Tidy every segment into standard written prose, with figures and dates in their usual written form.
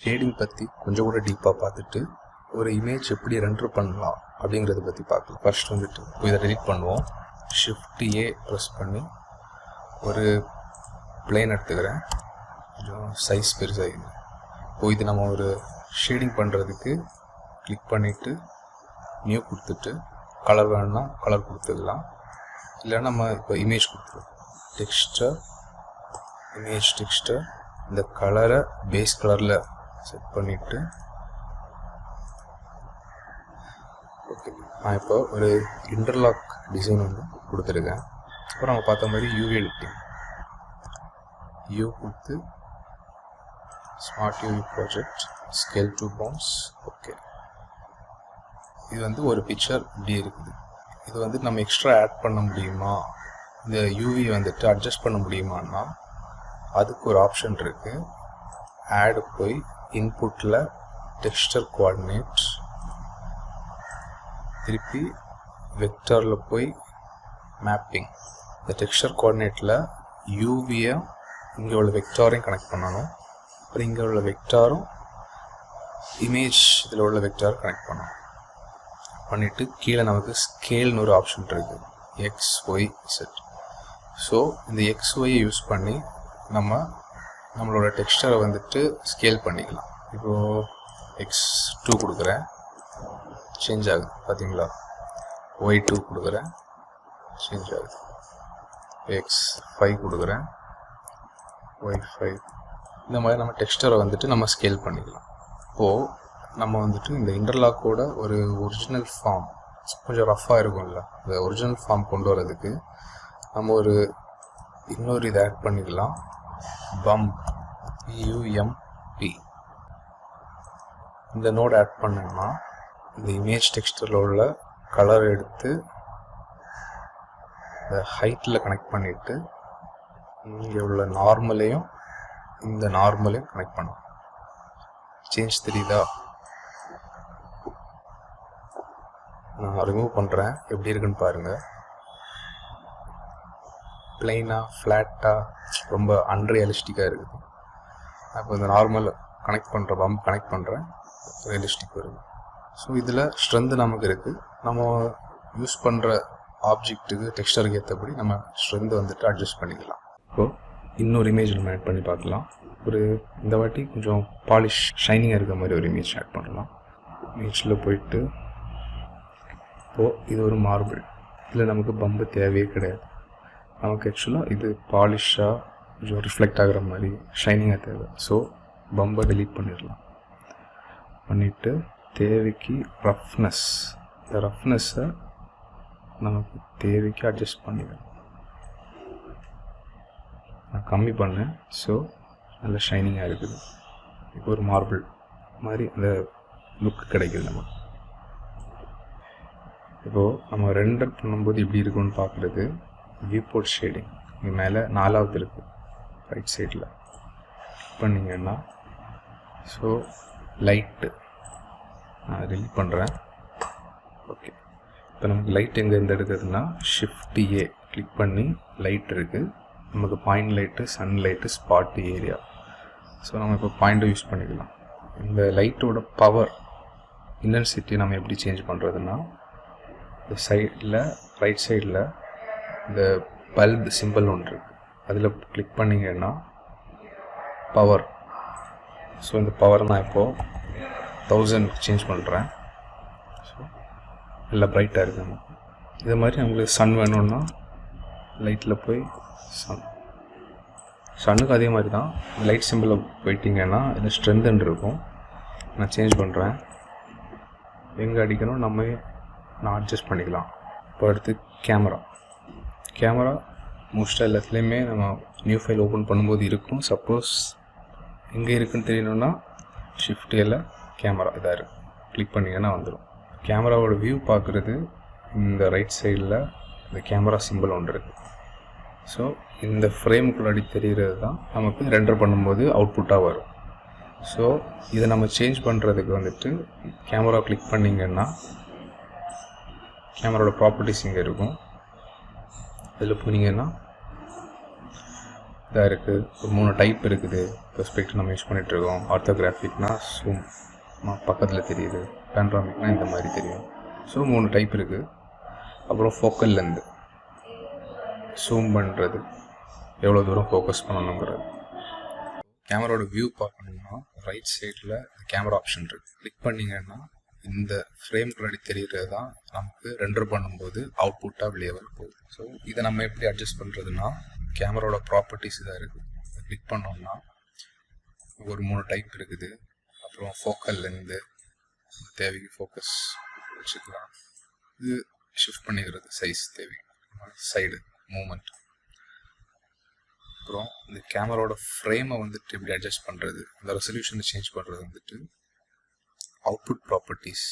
Shading பற்றி கொஞ்சம் கூட டீப்பாக பார்த்துட்டு ஒரு இமேஜ் எப்படி ரெண்டர் பண்ணலாம் அப்படிங்கிறத பற்றி பார்க்கலாம். ஃபர்ஸ்ட் வந்துட்டு இதை டெலிட் பண்ணுவோம். Shift A ப்ரெஸ் பண்ணி ஒரு பிளேன் எடுத்துக்கிறேன். கொஞ்சம் சைஸ் பெருசாகிடுது. இப்போ இது நம்ம ஒரு ஷேடிங் பண்ணுறதுக்கு கிளிக் பண்ணிவிட்டு நியூ கொடுத்துட்டு கலர் வேணும்னா கலர் கொடுத்துக்கலாம். இல்லைன்னா நம்ம இப்போ இமேஜ் கொடுத்துருவோம். டெக்ஸ்டர், இமேஜ் டெக்ஸ்டர், இந்த கலரை பேஸ் கலரில் செட் பண்ணிவிட்டு ஓகே, நான் இப்போ ஒரு இன்டர்லாக் டிசைன் வந்து கொடுத்துருக்கேன். அப்புறம் அவங்க பார்த்த மாதிரி யூவி எடிட்டிங் யூ கொடுத்து smart UV project scale to bounce. Okay, இது வந்து ஒரு பிக்சர் இப்படி இருக்குது. இது வந்து நம்ம எக்ஸ்ட்ரா ஆட் பண்ண முடியுமா, இந்த யூவி வந்துட்டு அட்ஜஸ்ட் பண்ண முடியுமான்னா அதுக்கு ஒரு ஆப்ஷன் இருக்குது. ஆட் போய் இன்புட்டில் டெக்ஸ்டர் கோஆர்டினேட், திருப்பி வெக்டரில் போய் மேப்பிங். இந்த டெக்ஸ்டர் கோஆர்டினேட்டில் யூவியை இங்கே உள்ள வெக்டாரையும் கனெக்ட் பண்ணணும். அப்புறம் இங்கே உள்ள வெக்டாரும் இமேஜ் இதில் உள்ள வெக்டாரும் கனெக்ட் பண்ணணும். பண்ணிவிட்டு கீழே நமக்கு ஸ்கேல்னு ஒரு ஆப்ஷன் இருக்குது, எக்ஸ் ஒய் செட். ஸோ இந்த எக்ஸ் ஒய்யை யூஸ் பண்ணி நம்மளோட டெக்ஸ்டரை வந்துட்டு ஸ்கேல் பண்ணிக்கலாம். இப்போது X2 கொடுக்குறேன், சேஞ்ச் ஆகுது பார்த்தீங்களா. Y2 கொடுக்குறேன், சேஞ்ச் ஆகுது. X5 கொடுக்குறேன், Y5. இந்த மாதிரி நம்ம டெக்ஸ்டரை வந்துட்டு நம்ம ஸ்கேல் பண்ணிக்கலாம். இப்போது நம்ம வந்துட்டு இந்த இன்டர்லாக்கோட ஒரு ஒரிஜினல் ஃபார்ம் கொஞ்சம் ரஃப்பாக இருக்கும்ல, இந்த ஒரிஜினல் ஃபார்ம் கொண்டு வரதுக்கு நம்ம இன்னொரு இதை ஆட் பண்ணிக்கலாம். பம்ப் UMP இந்த நோட் ஆட் பண்ணோம்னா இந்த இமேஜ் டெக்ஸ்டரில் உள்ள கலர் எடுத்து இந்த ஹைட்டில் கனெக்ட் பண்ணிவிட்டு இங்கே உள்ள நார்மலையும் இந்த நார்மலையும் கனெக்ட் பண்ணும். சேஞ்ச் தெரியுதா? நான் ரிமூவ் பண்ணுறேன், எப்படி இருக்குன்னு பாருங்கள். பிளெயினாக ஃப்ளாட்டாக ரொம்ப அன்ரியலிஸ்டிக்காக இருக்குது. அப்போ இந்த நார்மல் கனெக்ட் பண்ணுற பம்ப் கனெக்ட் பண்ணுறேன், ரியலிஸ்டிக் வருது. ஸோ இதில் ஸ்ட்ரென்த்து நமக்கு இருக்குது. நம்ம யூஸ் பண்ணுற ஆப்ஜெக்ட்டுக்கு டெக்ஸ்டருக்கு ஏற்றபடி நம்ம ஸ்ட்ரென்த்தை வந்துட்டு அட்ஜஸ்ட் பண்ணிக்கலாம். இப்போது இன்னொரு இமேஜ் நம்ம ஆட் பண்ணி பார்க்கலாம். இந்த வாட்டி கொஞ்சம் பாலிஷ் ஷைனிங்காக இருக்க மாதிரி ஒரு இமேஜ் ஆட் பண்ணலாம். இமேஜில் போயிட்டு இப்போது இது ஒரு மார்பிள், இதில் நமக்கு பம்பு தேவையே கிடையாது. நமக்கு ஆக்சுவலாக இது பாலிஷாக கொஞ்சம் ரிஃப்ளெக்ட் ஆகிற மாதிரி ஷைனிங்காக தேவை. ஸோ பம்பை டெலீட் பண்ணிடலாம். பண்ணிவிட்டு தேவைக்கு ரஃப்னஸ், இந்த ரஃப்னஸ்ஸை நமக்கு தேவைக்கு அட்ஜஸ்ட் பண்ணிக்கலாம். நான் கம்மி பண்ணேன், ஸோ நல்ல ஷைனிங்காக இருக்குது. இப்போ ஒரு மார்பிள் மாதிரி அந்த லுக் கிடைக்குது நமக்கு. இப்போது நம்ம ரெண்டர் பண்ணும்போது எப்படி இருக்குன்னு பார்க்குறது வியூபோர்ட் ஷேடிங். இங்கே மேலே 4வது இருக்குது ரைட் சைடில் பண்ணிங்கன்னா. ஸோ லைட்டு நான் ரிலீவ் பண்ணுறேன். ஓகே, இப்போ நமக்கு லைட் எங்கே இருந்து எடுக்கிறதுனா Shift A கிளிக் பண்ணி லைட் இருக்குது. நமக்கு point light, sun light, spot area. So நம்ம இப்போ பாயிண்ட்டை யூஸ் பண்ணிக்கலாம். இந்த லைட்டோட பவர் இன்டென்சிட்டி நம்ம எப்படி சேஞ்ச் பண்ணுறதுன்னா இந்த சைடில் ரைட் சைடில் இந்த பல்ப் சிம்பிள் ஒன்று இருக்குது, அதில் கிளிக் பண்ணிங்கன்னா பவர். ஸோ இந்த பவர் நான் இப்போது 1000 சேஞ்ச் பண்ணுறேன். ஸோ நல்லா ப்ரைட்டாக இருக்குது. இது மாதிரி நம்மளுக்கு சன் வேணும்னா லைட்டில் போய் சன்னுக்கு அதே மாதிரி தான் லைட் சிம்பிளில் போயிட்டிங்கன்னா இதில் ஸ்ட்ரென்த்துன்னு இருக்கும். நான் சேஞ்ச் பண்ணுறேன். எங்கே அடிக்கணும் நான் அட்ஜஸ்ட் பண்ணிக்கலாம். இப்போ அடுத்து கேமரா மோஸ்ட்டாக எல்லாத்துலேயுமே நம்ம நியூ ஃபைல் ஓப்பன் பண்ணும்போது இருக்கும். சப்போஸ் எங்கே இருக்குன்னு தெரியணுன்னா Shift Aல கேமரா இதாக இருக்குது, கிளிக் பண்ணிங்கன்னா வந்துடும். கேமராவோட வியூ பார்க்குறது இந்த ரைட் சைடில் இந்த கேமரா சிம்பிள் ஒன்று இருக்குது. ஸோ இந்த ஃப்ரேமுக்குள்ளாடி தெரிகிறது தான் நமக்கு ரெண்டர் பண்ணும்போது அவுட்புட்டாக வரும். ஸோ இதை நம்ம சேஞ்ச் பண்ணுறதுக்கு வந்துட்டு கேமரா கிளிக் பண்ணிங்கன்னா கேமராவோட ப்ராப்பர்ட்டிஸ் இங்கே இருக்கும். இதில் போனீங்கன்னா இதாக இருக்குது. ஒரு 3 டைப் இருக்குது. பெர்ஸ்பெக்டிவ் நம்ம யூஸ் பண்ணிகிட்ருக்கோம். ஆர்த்தோகிராஃபிக்னா ஜூம் பக்கத்தில் தெரியுது, பேனராமிக்னா இந்த மாதிரி தெரியும். ஸோ 3 டைப் இருக்குது. அப்புறம் ஃபோக்கல்லேருந்து ஜூம் பண்ணுறது, எவ்வளோ தூரம் ஃபோக்கஸ் பண்ணணுங்கிறது. கேமராவோட வியூ பார்க்கணுன்னா ரைட் சைடில் கேமரா ஆப்ஷன் இருக்குது. கிளிக் பண்ணிங்கன்னா இந்த ஃப்ரேம் முன்னாடி தெரிகிறது தான் நமக்கு ரெண்டர் பண்ணும்போது அவுட்புட்டாக வெளியே வர போகுது. ஸோ இதை நம்ம எப்படி அட்ஜஸ்ட் பண்ணுறதுன்னா கேமராவோட ப்ராப்பர்ட்டிஸ் இதாக இருக்குது. கிளிக் பண்ணோம்னா ஒரு 3 டைப் இருக்குது. அப்புறம் ஃபோக்கல்லேருந்து தேவைக்கு ஃபோக்கஸ் வச்சுக்கலாம். இது ஷிஃப்ட் பண்ணிக்கிறது சைஸ் தேவை, சைடு மூமெண்ட். அப்புறம் இந்த கேமராவோட ஃப்ரேமை வந்துட்டு எப்படி அட்ஜஸ்ட் பண்ணுறது, அந்த ரெசல்யூஷனை சேஞ்ச் பண்ணுறது வந்துட்டு output properties.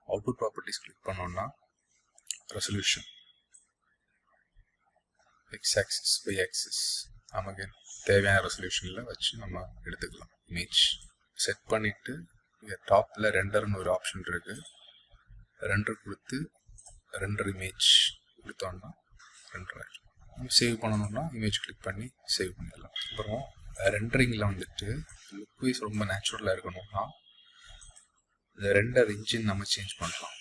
Output properties click பண்ணோம்னா resolution, X axis, Y axis நமக்கு தேவையான ரெசல்யூஷனில் வச்சு நம்ம எடுத்துக்கலாம். இமேஜ் செட் பண்ணிவிட்டு இங்கே டாப்பில் ரெண்டர்னு ஒரு ஆப்ஷன் இருக்குது. ரெண்டர் கொடுத்து ரெண்டர் இமேஜ் கொடுத்தோம்னா ரெண்டர் ஆகிடும். நம்ம சேவ் பண்ணணும்னா இமேஜ் கிளிக் பண்ணி சேவ் பண்ணிடலாம். அப்புறம் ரெண்டரிங்கில் வந்துட்டு லுக் வைஸ் ரொம்ப நேச்சுரலாக இருக்கணும்னா இந்த ரெண்டர் இன்ஜின் நம்ம சேஞ்ச் பண்ணலாம்.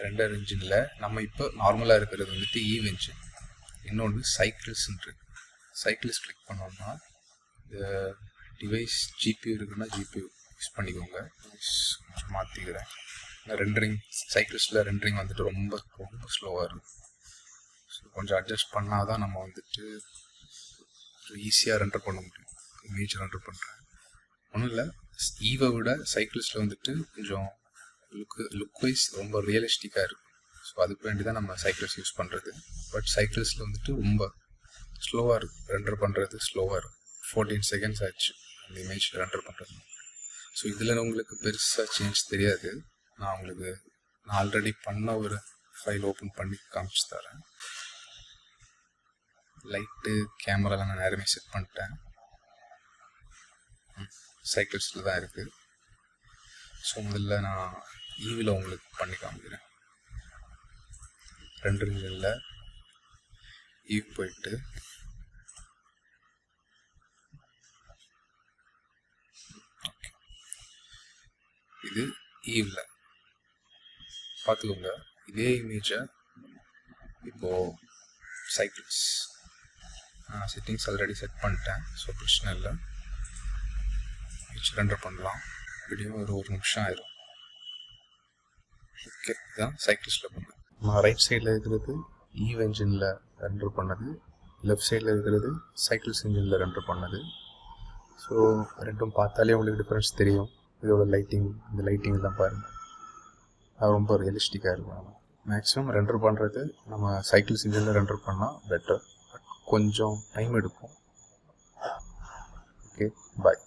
ரெண்டர் இன்ஜினில் நம்ம இப்போ நார்மலாக இருக்கிறது வந்துட்டு ஈவ் இன்ஜின், இன்னொன்று சைக்கிள்ஸ்ன்னு இருக்கு. சைக்கிள்ஸ் கிளிக் பண்ணோம்னா இந்த டிவைஸ் ஜிபியூ இருக்குன்னா ஜிபியூ யூஸ் பண்ணிக்கோங்க. கொஞ்சம் மாற்றிக்கிறேன். ரெண்டரிங் சைக்கிள்ஸில் ரெண்டரிங் வந்துட்டு ரொம்ப ரொம்ப ஸ்லோவாக இருக்கும். ஸோ கொஞ்சம் அட்ஜஸ்ட் பண்ணால் தான் நம்ம வந்துட்டு ஈஸியாக ரெண்டர் பண்ண முடியும். இமேஜ் ரெண்டர் பண்ணுறேன் ஒன்றும் இல்லை. ஈவை விட சைக்கிள்ஸில் வந்துட்டு கொஞ்சம் லுக் வைஸ் ரொம்ப ரியலிஸ்டிக்காக இருக்கும். ஸோ அதுக்கு வேண்டி தான் நம்ம சைக்கிள்ஸ் யூஸ் பண்ணுறது. பட் சைக்கிள்ஸில் வந்துட்டு ரொம்ப ஸ்லோவாக இருக்கும், ரெண்டர் பண்ணுறது ஸ்லோவாக இருக்கும். 14 செகண்ட்ஸ் ஆச்சு அந்த இமேஜ் ரெண்டர் பண்ணுறது. ஸோ இதில் உங்களுக்கு பெருசாக சேஞ்ச் தெரியாது. நான் ஆல்ரெடி பண்ண ஒரு ஃபைல் ஓப்பன் பண்ணி காமிச்சு தரேன். லைட்டு கேமராலாம் நான் நேரமே செட் பண்ணிட்டேன். சைக்கிள்ஸில் தான் இருக்குது. ஸோ முதல்ல நான் ஈவில் உங்களுக்கு பண்ணி காமிக்கிறேன். ரெண்டரிங்கில் ஈவ் போயிட்டு இது ஈவில் பார்த்துக்கோங்க. இதே இமேஜை இப்போது சைக்கிள்ஸ் செட்டிங்ஸ் ஆல்ரெடி செட் பண்ணிட்டேன். ஸோ பிரச்சனை இல்லை, இமேஜ் ரெண்டர் பண்ணலாம். வீடியோ ஒரு நிமிஷம் ஆயிரும். ஓகே, இதுதான் சைக்கிள்ஸில் பண்ணேன். நான் ரைட் சைடில் இருக்கிறது ஈவ் என்ஜினில் ரெண்டர் பண்ணது, லெஃப்ட் சைடில் இருக்கிறது சைக்கிள்ஸ் இன்ஜினில் ரெண்டர் பண்ணது. ஸோ ரெண்டும் பார்த்தாலே உங்களுக்கு டிஃப்ரென்ஸ் தெரியும். இதோட லைட்டிங், இந்த லைட்டிங் தான் பாருங்கள், அது ரொம்ப ரியலிஸ்டிக்காக இருக்கும். மேக்ஸிமம் ரெண்டர் பண்ணுறது நம்ம சைக்கிள்ஸ் இன்ஜினில் ரெண்டர் பண்ணால் பெட்டர், பட் கொஞ்சம் டைம் எடுக்கும். ஓகே, பாய்.